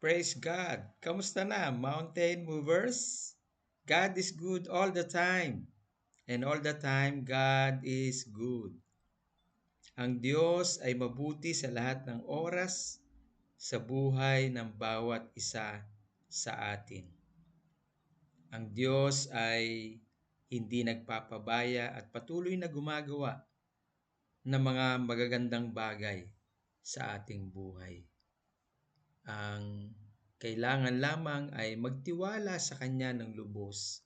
Praise God! Kamusta na, mountain movers? God is good all the time. And all the time, God is good. Ang Diyos ay mabuti sa lahat ng oras sa buhay ng bawat isa sa atin. Ang Diyos ay hindi nagpapabaya at patuloy na gumagawa ng mga magagandang bagay sa ating buhay. Ang kailangan lamang ay magtiwala sa Kanya ng lubos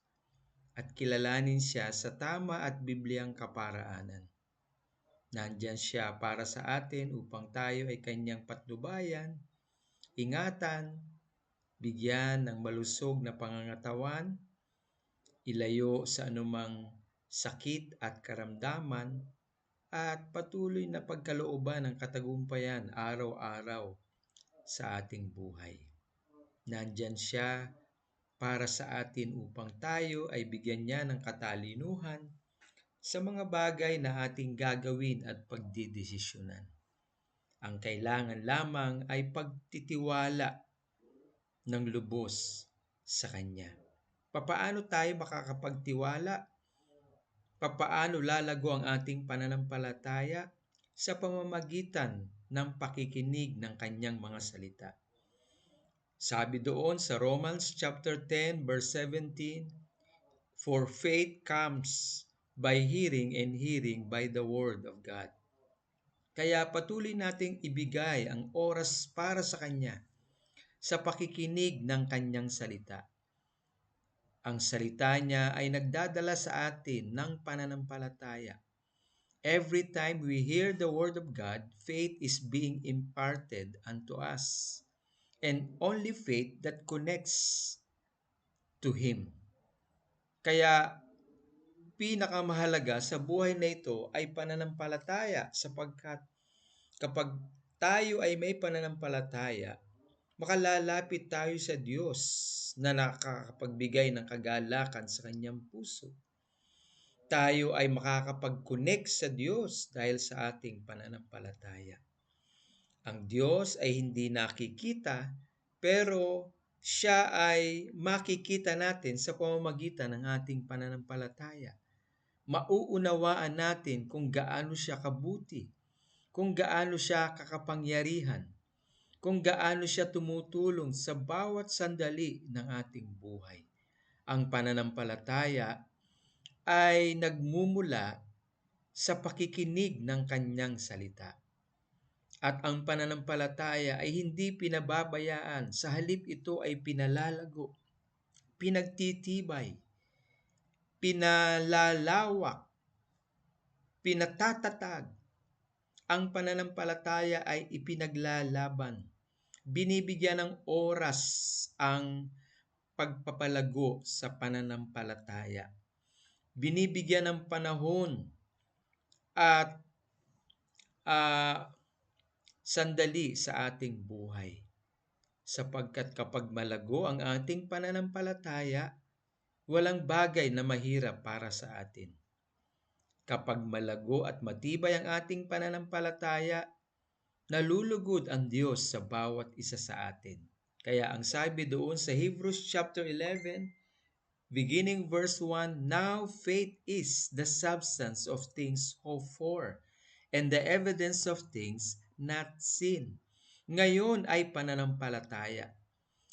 at kilalanin siya sa tama at bibliyang kaparaanan. Nandyan siya para sa atin upang tayo ay Kanyang patnubayan, ingatan, bigyan ng malusog na pangangatawan, ilayo sa anumang sakit at karamdaman, at patuloy na pagkalooban ng katagumpayan araw-araw sa ating buhay. Nandyan siya para sa atin upang tayo ay bigyan niya ng katalinuhan sa mga bagay na ating gagawin at pagdidesisyonan. Ang kailangan lamang ay pagtitiwala ng lubos sa Kanya. Papaano tayo makakapagtiwala? Papaano lalago ang ating pananampalataya? Sa pamamagitan ng pakikinig ng Kanyang mga salita. Sabi doon sa Romans chapter 10 verse 17, "For faith comes by hearing and hearing by the word of God." Kaya patuloy nating ibigay ang oras para sa Kanya sa pakikinig ng Kanyang salita. Ang salita niya ay nagdadala sa atin ng pananampalataya. Every time we hear the word of God, faith is being imparted unto us. And only faith that connects to Him. Kaya pinakamahalaga sa buhay na ito ay pananampalataya sapagkat kapag tayo ay may pananampalataya, makalalapit tayo sa Diyos na nakakapagbigay ng kagalakan sa kanyang puso. Tayo ay makakapag-connect sa Diyos dahil sa ating pananampalataya. Ang Diyos ay hindi nakikita, pero siya ay makikita natin sa pamamagitan ng ating pananampalataya. Mauunawaan natin kung gaano siya kabuti, kung gaano siya kakapangyarihan, kung gaano siya tumutulong sa bawat sandali ng ating buhay. Ang pananampalataya ay nagmumula sa pakikinig ng kanyang salita. At ang pananampalataya ay hindi pinababayaan, sa halip ito ay pinalalago, pinagtitibay, pinalalawak, pinatatatag. Ang pananampalataya ay ipinaglalaban. Binibigyan ng oras ang pagpapalago sa pananampalataya. Binibigyan ng panahon at sandali sa ating buhay. Sapagkat kapag malago ang ating pananampalataya, walang bagay na mahirap para sa atin. Kapag malago at matibay ang ating pananampalataya, nalulugod ang Diyos sa bawat isa sa atin. Kaya ang sabi doon sa Hebrews chapter 11, beginning verse 1, "Now faith is the substance of things hoped for, and the evidence of things not seen." Ngayon ay pananampalataya.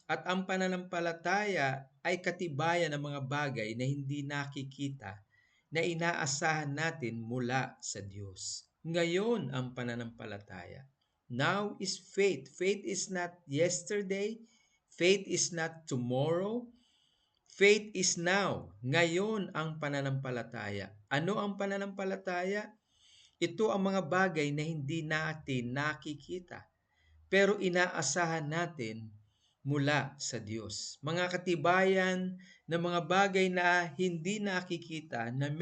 At ang pananampalataya ay katibayan ng mga bagay na hindi nakikita na inaasahan natin mula sa Diyos. Ngayon ang pananampalataya. Now is faith. Faith is not yesterday. Faith is not tomorrow. Faith is now. Ngayon ang pananampalataya. Ano ang pananampalataya? Ito ang mga bagay na hindi natin nakikita, pero inaasahan natin mula sa Diyos. Mga katibayan na mga bagay na hindi nakikita na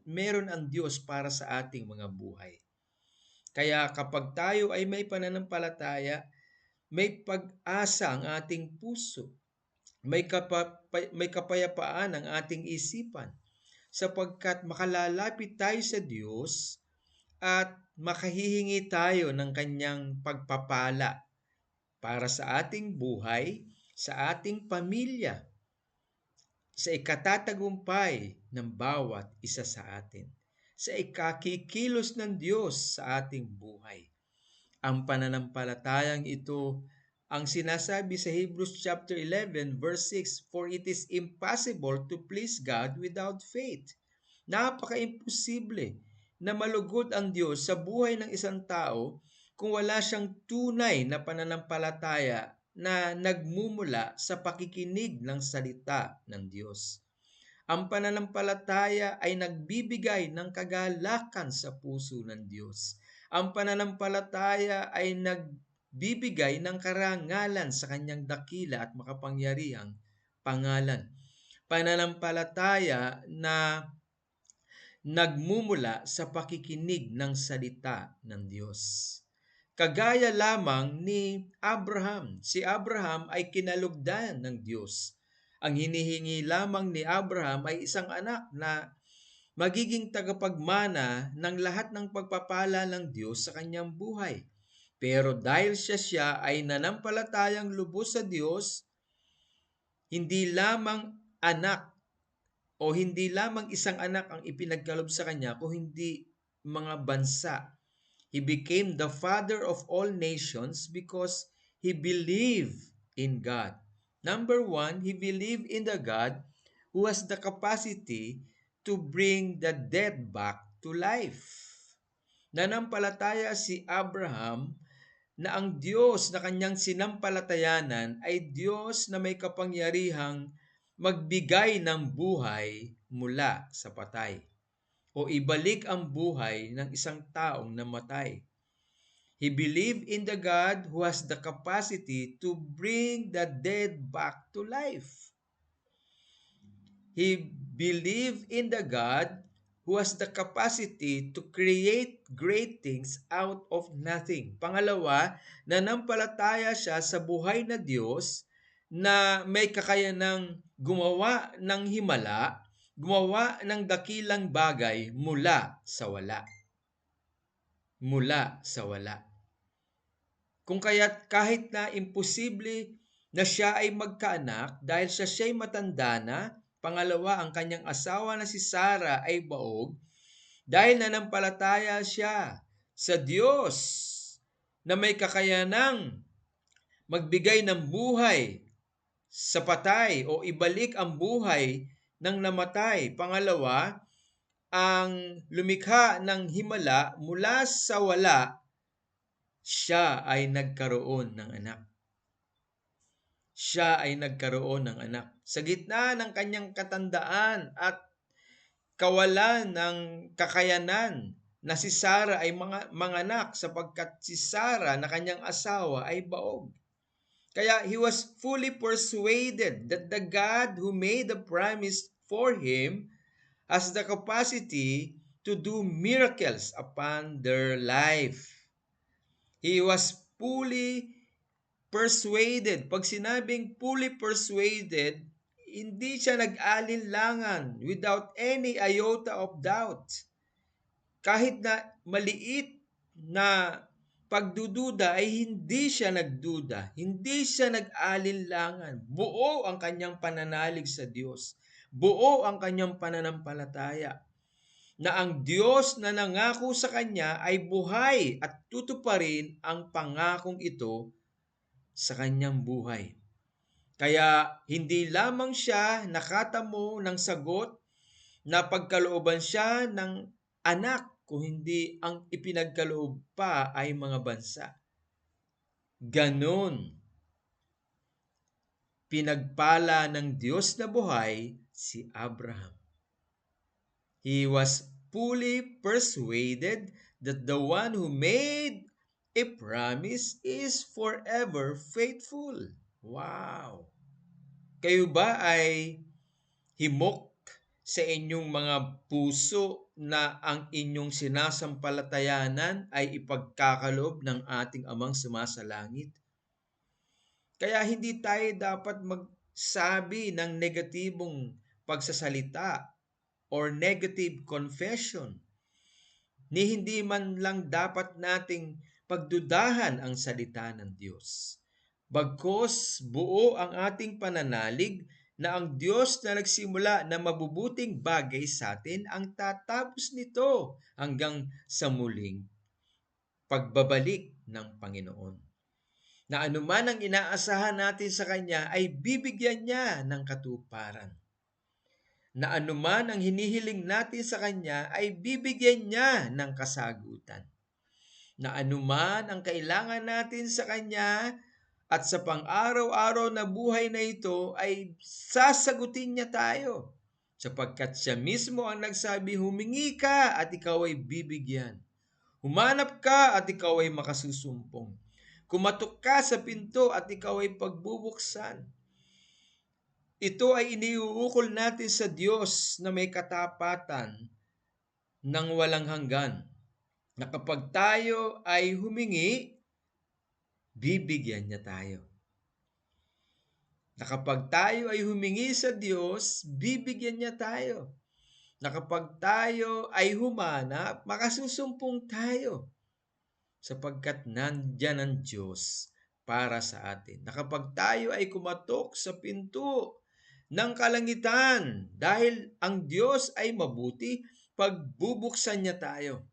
meron ang Diyos para sa ating mga buhay. Kaya kapag tayo ay may pananampalataya, may pag-asa ang ating puso, may kapayapaan ang ating isipan, sapagkat makalalapit tayo sa Diyos at makahihingi tayo ng kanyang pagpapala para sa ating buhay, sa ating pamilya, sa ikatatagumpay ng bawat isa sa atin, sa ikakikilos ng Diyos sa ating buhay. Ang pananampalatayang ito ang sinasabi sa Hebrews chapter 11 verse 6, "For it is impossible to please God without faith." Napaka-imposible na malugod ang Diyos sa buhay ng isang tao kung wala siyang tunay na pananampalataya na nagmumula sa pakikinig ng salita ng Diyos. Ang pananampalataya ay nagbibigay ng kagalakan sa puso ng Diyos. Ang pananampalataya ay nagbibigay ng karangalan sa kanyang dakila at makapangyarihang pangalan. Pananampalataya na nagmumula sa pakikinig ng salita ng Diyos. Kagaya lamang ni Abraham. Si Abraham ay kinalugdan ng Diyos. Ang hinihingi lamang ni Abraham ay isang anak na magiging tagapagmana ng lahat ng pagpapala ng Diyos sa kanyang buhay. Pero dahil siya ay nanampalatayang lubos sa Diyos, hindi lamang anak o hindi lamang isang anak ang ipinagkaloob sa kanya, kung hindi mga bansa. He became the father of all nations because he believed in God. Number one, he believed in the God who has the capacity to bring the dead back to life. Nanampalataya si Abraham na ang Diyos na kanyang sinampalatayanan ay Diyos na may kapangyarihang magbigay ng buhay mula sa patay o ibalik ang buhay ng isang taong namatay. He believed in the God who has the capacity to bring the dead back to life. He believed in the God who has the capacity to create great things out of nothing. Pangalawa, nanampalataya siya sa buhay na Diyos na may kakayanang gumawa ng himala, gumawa ng dakilang bagay mula sa wala. Mula sa wala. Kung kaya't kahit na imposible na siya ay magkaanak dahil siya'y matanda na, pangalawa, ang kanyang asawa na si Sarah ay baog, dahil nanampalataya siya sa Diyos na may kakayanang magbigay ng buhay sa patay o ibalik ang buhay ng namatay. Pangalawa, ang lumikha ng himala mula sa wala, siya ay nagkaroon ng anak. Siya ay nagkaroon ng anak. Sa gitna ng kanyang katandaan at kawalan ng kakayanan na si Sarah ay manganak sapagkat si Sarah na kanyang asawa ay baog. Kaya he was fully persuaded that the God who made the promise for him has the capacity to do miracles upon their life. He was fully persuaded. Pag sinabing fully persuaded, hindi siya nag-alinlangan without any iota of doubt. Kahit na maliit na pagdududa ay hindi siya nagduda, hindi siya nag-alinlangan. Buo ang kanyang pananalig sa Diyos. Buo ang kanyang pananampalataya na ang Diyos na nangako sa kanya ay buhay at tutuparin ang pangakong ito sa kanyang buhay. Kaya hindi lamang siya nakatamo ng sagot na pagkalooban siya ng anak, kung hindi ang ipinagkaloob pa ay mga bansa. Ganon pinagpala ng Diyos na buhay si Abraham. He was fully persuaded that the one who made a promise is forever faithful. Wow! Kayo ba ay himok sa inyong mga puso na ang inyong sinasampalatayanan ay ipagkakaloob ng ating Amang sumasalangit? Kaya hindi tayo dapat magsabi ng negatibong pagsasalita or negative confession, ni hindi man lang dapat nating pagdudahan ang salita ng Diyos. Bagkus buo ang ating pananalig na ang Diyos na nagsimula na mabubuting bagay sa atin ang tatapos nito hanggang sa muling pagbabalik ng Panginoon. Na anuman ang inaasahan natin sa Kanya ay bibigyan niya ng katuparan. Na anuman ang hinihiling natin sa Kanya ay bibigyan niya ng kasagutan. Na anuman ang kailangan natin sa Kanya at sa pang-araw-araw na buhay na ito ay sasagutin niya tayo. Sapagkat siya mismo ang nagsabi, humingi ka at ikaw ay bibigyan. Humanap ka at ikaw ay makasusumpong. Kumatok ka sa pinto at ikaw ay pagbubuksan. Ito ay iniuukol natin sa Diyos na may katapatan ng walang hanggan. Na kapag tayo ay humingi, bibigyan niya tayo. Na kapag tayo ay humingi sa Diyos, bibigyan niya tayo. Na kapag tayo ay humanap, makasusumpong tayo. Sapagkat nandyan ang Diyos para sa atin. Na kapag tayo ay kumatok sa pinto ng kalangitan, dahil ang Diyos ay mabuti, pagbubuksan niya tayo.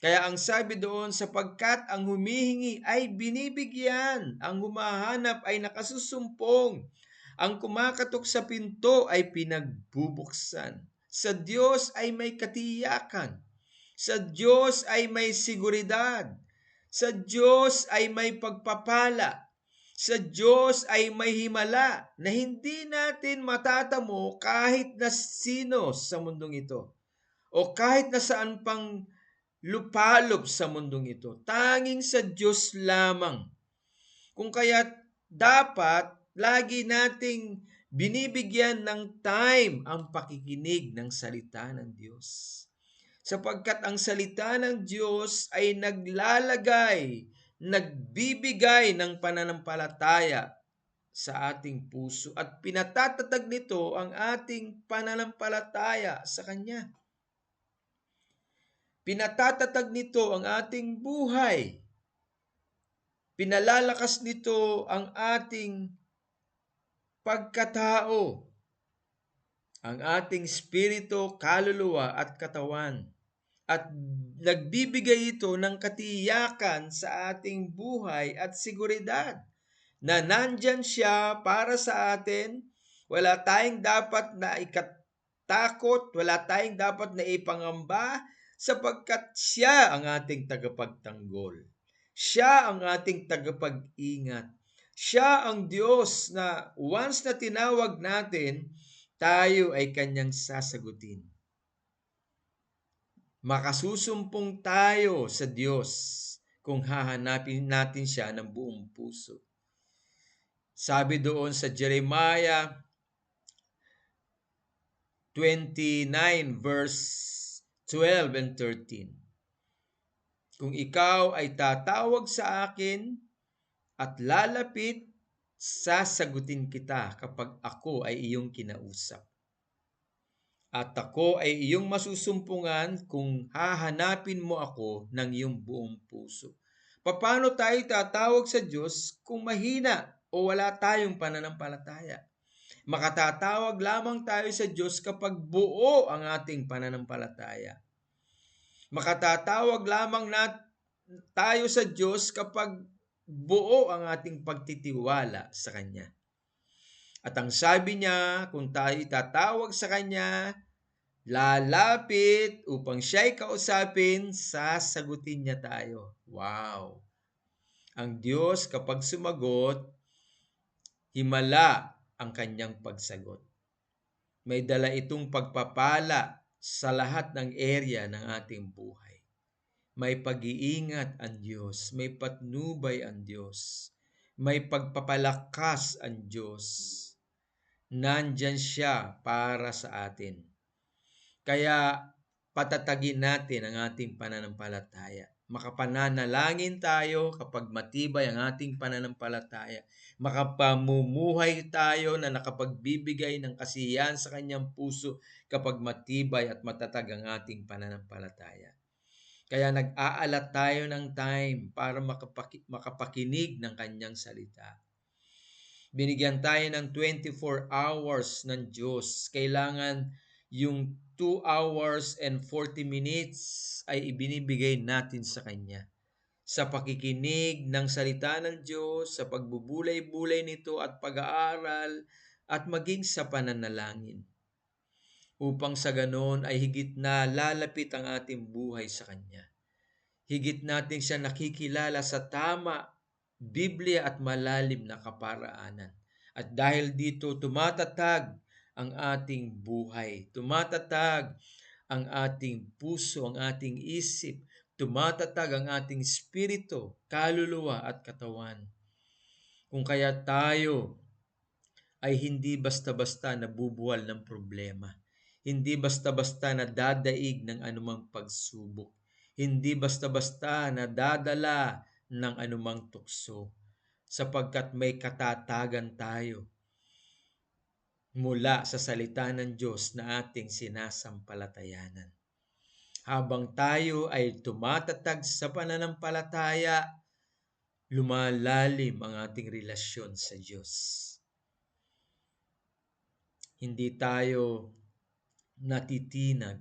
Kaya ang sabi doon, sapagkat ang humihingi ay binibigyan, ang humahanap ay nakasusumpong, ang kumakatok sa pinto ay pinagbubuksan. Sa Diyos ay may katiyakan, sa Diyos ay may seguridad, sa Diyos ay may pagpapala, sa Diyos ay may himala na hindi natin matatamo kahit na sino sa mundong ito o kahit na saan pang lupalop sa mundong ito. Tanging sa Diyos lamang. Kung kaya dapat lagi nating binibigyan ng time ang pakikinig ng salita ng Diyos. Sapagkat ang salita ng Diyos ay nagbibigay ng pananampalataya sa ating puso at pinatatatag nito ang ating pananampalataya sa Kanya. Pinatatatag nito ang ating buhay. Pinalalakas nito ang ating pagkatao, ang ating spirito, kaluluwa at katawan. At nagbibigay ito ng katiyakan sa ating buhay at seguridad na nandyan siya para sa atin. Wala tayong dapat na ikatakot, wala tayong dapat na ipangamba sapagkat siya ang ating tagapagtanggol. Siya ang ating tagapag-ingat. Siya ang Diyos na once na tinawag natin, tayo ay kanyang sasagutin. Makasusumpong tayo sa Diyos kung hahanapin natin siya ng buong puso. Sabi doon sa Jeremiah 29 verse 12 and 13. Kung ikaw ay tatawag sa akin at lalapit, sasagutin kita kapag ako ay iyong kinausap. At ako ay iyong masusumpungan kung hahanapin mo ako ng iyong buong puso. Paano tayo tatawag sa Diyos kung mahina o wala tayong pananampalataya? Makatatawag lamang tayo sa Diyos kapag buo ang ating pananampalataya. Makatatawag lamang tayo sa Diyos kapag buo ang ating pagtitiwala sa Kanya. At ang sabi niya, kung tayo tatawag sa Kanya, lalapit upang siya'y kausapin, sasagutin niya tayo. Wow! Ang Diyos kapag sumagot, himala ang kanyang pagsagot. May dala itong pagpapala sa lahat ng area ng ating buhay. May pag-iingat ang Diyos, may patnubay ang Diyos, may pagpapalakas ang Diyos. Nandyan siya para sa atin. Kaya patatagin natin ang ating pananampalataya. Makapananalangin tayo kapag matibay ang ating pananampalataya. Makapamumuhay tayo na nakapagbibigay ng kasiyahan sa kanyang puso kapag matibay at matatag ang ating pananampalataya. Kaya nag-aalat tayo ng time para makapakinig ng kanyang salita. Binigyan tayo ng 24 hours ng Diyos. Kailangan yung 2 hours and 40 minutes ay ibinibigay natin sa Kanya. Sa pakikinig ng salita ng Diyos, sa pagbubulay-bulay nito at pag-aaral, at maging sa pananalangin. Upang sa ganon ay higit na lalapit ang ating buhay sa Kanya. Higit natin siya nakikilala sa tama, Biblia at malalim na kaparaanan. At dahil dito tumatatag ang ating buhay, tumatatag ang ating puso, ang ating isip, tumatatag ang ating espiritu, kaluluwa at katawan. Kung kaya tayo ay hindi basta-basta nabubuwal ng problema. Hindi basta-basta nadadaig ng anumang pagsubok. Hindi basta-basta nadadala ng anumang tukso. Sapagkat may katatagan tayo mula sa salita ng Diyos na ating sinasampalatayanan. Habang tayo ay tumatatag sa pananampalataya, lumalalim ang ating relasyon sa Diyos. Hindi tayo natitinag.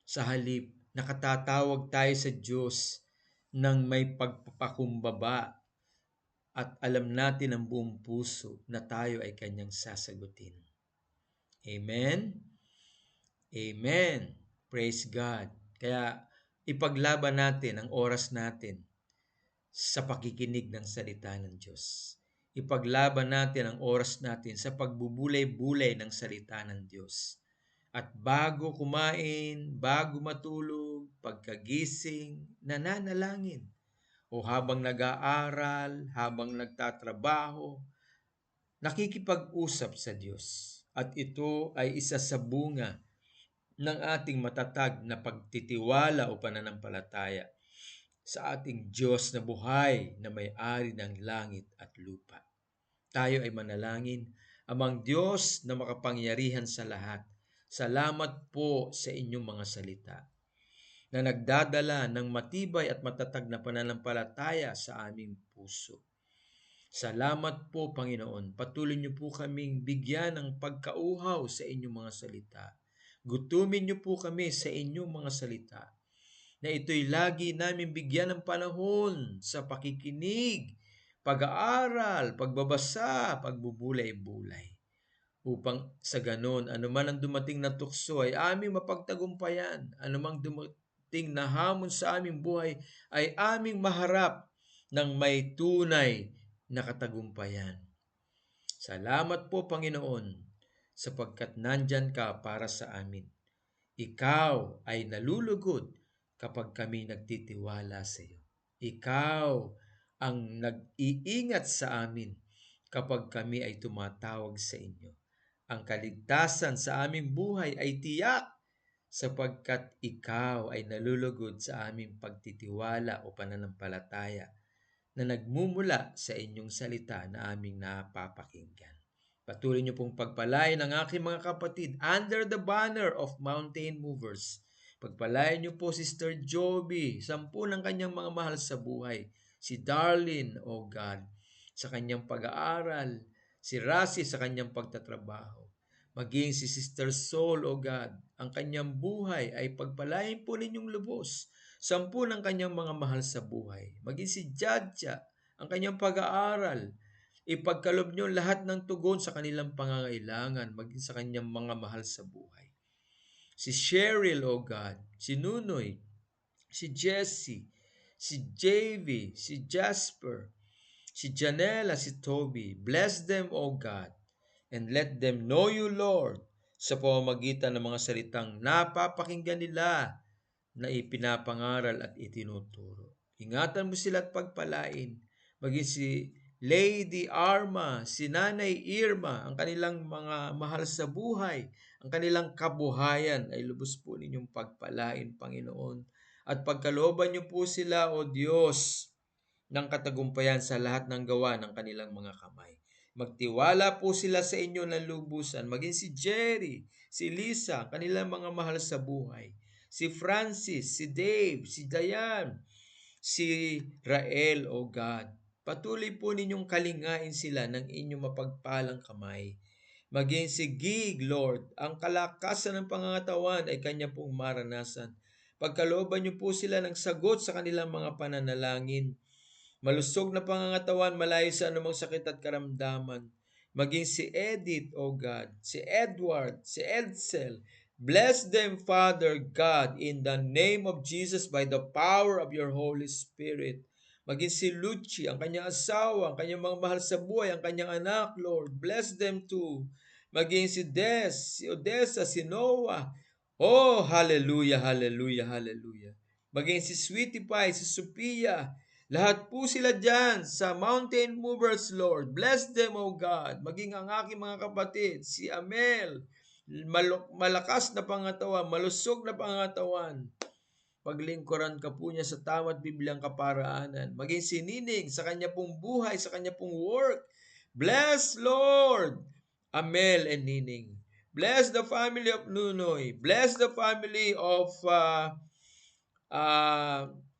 Sa halip, nakatatawag tayo sa Diyos ng may pagpapakumbaba at alam natin ang buong puso na tayo ay Kanyang sasagutin. Amen? Amen. Praise God. Kaya ipaglaban natin ang oras natin sa pakikinig ng salita ng Diyos. Ipaglaban natin ang oras natin sa pagbubulay-bulay ng salita ng Diyos. At bago kumain, bago matulog, pagkagising, nananalangin. O habang nag-aaral, habang nagtatrabaho, nakikipag-usap sa Diyos. At ito ay isa sa bunga ng ating matatag na pagtitiwala o pananampalataya sa ating Diyos na buhay na may-ari ng langit at lupa. Tayo ay manalangin. Amang Diyos na makapangyarihan sa lahat, salamat po sa inyong mga salita na nagdadala ng matibay at matatag na pananampalataya sa aming puso. Salamat po, Panginoon. Patuloy niyo po kaming bigyan ng pagkauhaw sa inyong mga salita. Gutumin niyo po kami sa inyong mga salita na ito'y lagi namin bigyan ng panahon sa pakikinig, pag-aaral, pagbabasa, pagbubulay-bulay. Upang sa ganon, anuman ang dumating na tukso ay aming mapagtagumpayan. Anumang dumating na hamon sa aming buhay ay aming maharap ng may tunay na katagumpayan. Salamat po, Panginoon, sapagkat nandyan ka para sa amin. Ikaw ay nalulugod kapag kami nagtitiwala sa iyo. Ikaw ang nag-iingat sa amin kapag kami ay tumatawag sa inyo. Ang kaligtasan sa aming buhay ay tiyak sapagkat ikaw ay nalulugod sa aming pagtitiwala o pananampalataya na nagmumula sa inyong salita na aming napapakinggan. Patuloy niyo pong pagpalain ang aking mga kapatid under the banner of Mountain Movers. Pagpalain niyo po Sister Joby, 10 ng kanyang mga mahal sa buhay. Si Darlene, O God, sa kanyang pag-aaral. Si Rasi sa kanyang pagtatrabaho. Maging si Sister Sol, O God, ang kanyang buhay ay pagpalain po ninyong lubos. 10 ng kanyang mga mahal sa buhay. Maging si Jadja, ang kanyang pag-aaral. Ipagkalob niyo lahat ng tugon sa kanilang pangangailangan, maging sa kanyang mga mahal sa buhay. Si Cheryl, O God, si Nunoy, si Jessie, si JV, si Jasper, si Janela, si Toby. Bless them, O God, and let them know you, Lord, sa pamamagitan ng mga salitang napapakinggan nila na ipinapangaral at itinuturo. Ingatan mo sila at pagpalain. Maging si Lady Arma, si Nanay Irma, ang kanilang mga mahal sa buhay, ang kanilang kabuhayan ay lubos po ninyong pagpalain, Panginoon. At pagkalooban niyo po sila, O Diyos, ng katagumpayan sa lahat ng gawa ng kanilang mga kamay. Magtiwala po sila sa inyo ng lubusan. Maging si Jerry, si Lisa, kanilang mga mahal sa buhay. Si Francis, si Dave, si Diane, si Rael, O God. Patuloy po ninyong kalingain sila ng inyong mapagpalang kamay. Maging si Gig, Lord, ang kalakasan ng pangangatawan ay kanya pong maranasan. Pagkalooban niyo po sila ng sagot sa kanilang mga pananalangin. Malusog na pangangatawan, malayo sa anumang sakit at karamdaman. Maging si Edith, O God, si Edward, si Edsel. Bless them, Father God, in the name of Jesus by the power of your Holy Spirit. Maging si Lucci, ang kanyang asawa, ang kanyang mga mahal sa buhay, ang kanyang anak, Lord. Bless them too. Maging si Des, si Odessa, si Noah. Oh, hallelujah, hallelujah, hallelujah. Maging si Sweetie Pie, si Sophia, lahat po sila dyan sa Mountain Movers, Lord. Bless them, O God. Maging ang aking mga kapatid, si Amel, malakas na pangatawan, malusog na pangatawan. Paglingkuran ka po niya sa tama at biblyang kaparaanan. Maging si Nining sa kanya pong buhay, sa kanya pong work. Bless, Lord, Amel and Nining. Bless the family of Nunoy. Bless the family of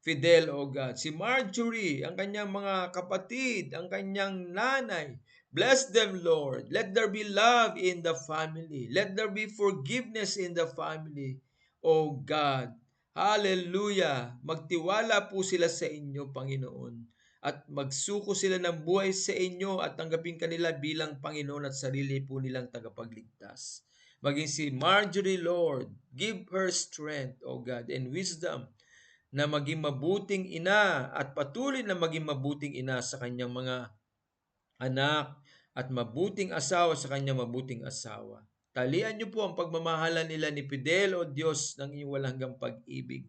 Fidel, O God. Si Marjorie, ang kanyang mga kapatid, ang kanyang nanay. Bless them, Lord. Let there be love in the family. Let there be forgiveness in the family, O God. Hallelujah. Magtiwala po sila sa inyo, Panginoon. At magsuko sila ng buhay sa inyo at tanggapin kanila bilang Panginoon at sarili po nilang tagapagligtas. Maging si Marjorie, Lord, give her strength, O God, and wisdom na maging mabuting ina at patuloy na maging mabuting ina sa kanyang mga anak at mabuting asawa sa kanyang mabuting asawa. Talian niyo po ang pagmamahalan nila ni Fidel, O Diyos, ng iyong walang hanggang pag-ibig.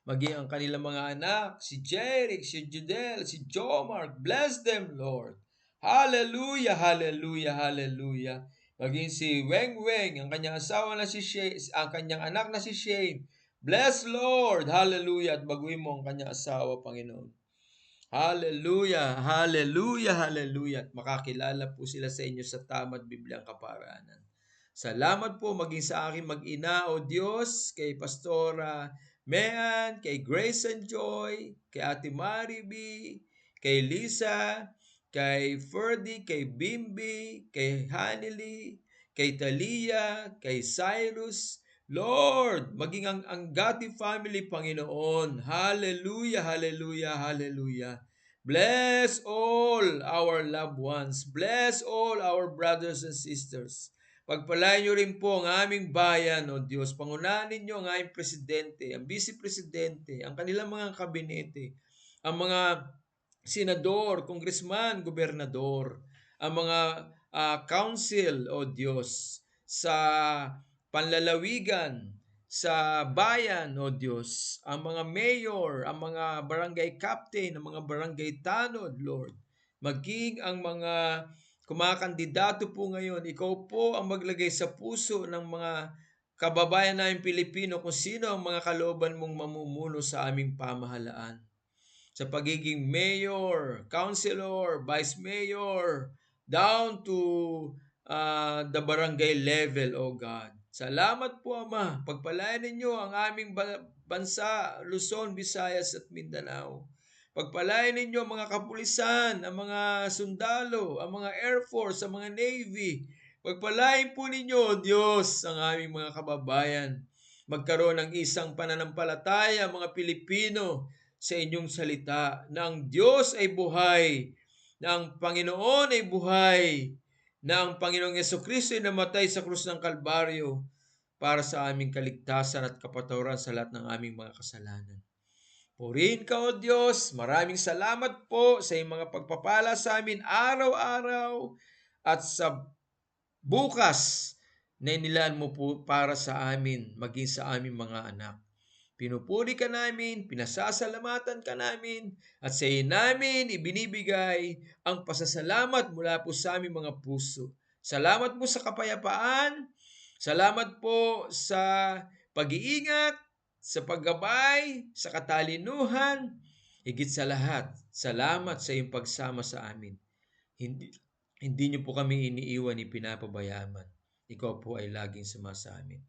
Maging ang kanilang mga anak, si Jeric, si Judel, si Jomar, bless them, Lord. Hallelujah, hallelujah, hallelujah. Maging si Weng Weng, ang kanyang asawa na si Shane, ang kanyang anak na si Shane. Bless, Lord, hallelujah, at baguhin mo ang kanyang asawa, Panginoon. Hallelujah, hallelujah, hallelujah. At makakilala po sila sa inyo sa tama at biblyang kaparaanan. Salamat po maging sa aking mag-ina, O Diyos, kay Pastora Mean, kay Grace and Joy, kay Ate Mariby, kay Lisa, kay Ferdy, kay Bimby, kay Hanily, kay Talia, kay Cyrus. Lord, maging ang Anggati family, Panginoon. Hallelujah, hallelujah, hallelujah. Bless all our loved ones. Bless all our brothers and sisters. Pagpalain niyo rin po ang aming bayan, O Diyos. Pangunahan ninyo ang aming presidente, ang vice-presidente, ang kanilang mga kabinete, ang mga senador, congressman, gobernador, ang mga council, O Diyos, sa panlalawigan, sa bayan, O Diyos, ang mga mayor, ang mga barangay captain, ang mga barangay tanod, Lord, maging ang mga kumakandidato po ngayon, ikaw po ang maglagay sa puso ng mga kababayan namin Pilipino kung sino ang mga kalooban mong mamumuno sa aming pamahalaan. Sa pagiging mayor, councilor, vice mayor, down to the barangay level, O God. Salamat po, Ama. Pagpalain ninyo ang aming bansa, Luzon, Visayas at Mindanao. Pagpalain ninyo ang mga kapulisan, ang mga sundalo, ang mga Air Force, ang mga Navy. Pagpalain po ninyo, Diyos, ang aming mga kababayan. Magkaroon ng isang pananampalataya, mga Pilipino, sa inyong salita na ang Diyos ay buhay, na ang Panginoon ay buhay, na ang Panginoong Yesukristo ay namatay sa krus ng Kalbaryo para sa aming kaligtasan at kapatawaran sa lahat ng aming mga kasalanan. Purihin ka, O Diyos. Maraming salamat po sa iyong mga pagpapala sa amin araw-araw at sa bukas na inilaan mo po para sa amin, maging sa aming mga anak. Pinupuri ka namin, pinasasalamatan ka namin, at sa iyo namin ibinibigay ang pasasalamat mula po sa aming mga puso. Salamat po sa kapayapaan, salamat po sa pag-iingat, sa paggabay, sa katalinuhan, higit sa lahat, salamat sa iyong pagsama sa amin. Hindi niyo po kami iniiwan ni pinapabayaan. Ikaw po ay laging sumasa amin.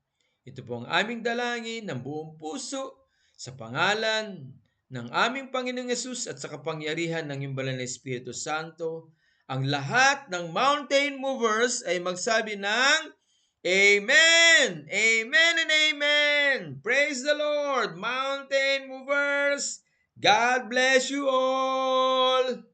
Ito po ang aming dalangin ng buong puso sa pangalan ng aming Panginoong Yesus at sa kapangyarihan ng iyong banal na Espiritu Santo, ang lahat ng mountain movers ay magsabi ng Amen! Amen and Amen! Praise the Lord, mountain movers! God bless you all!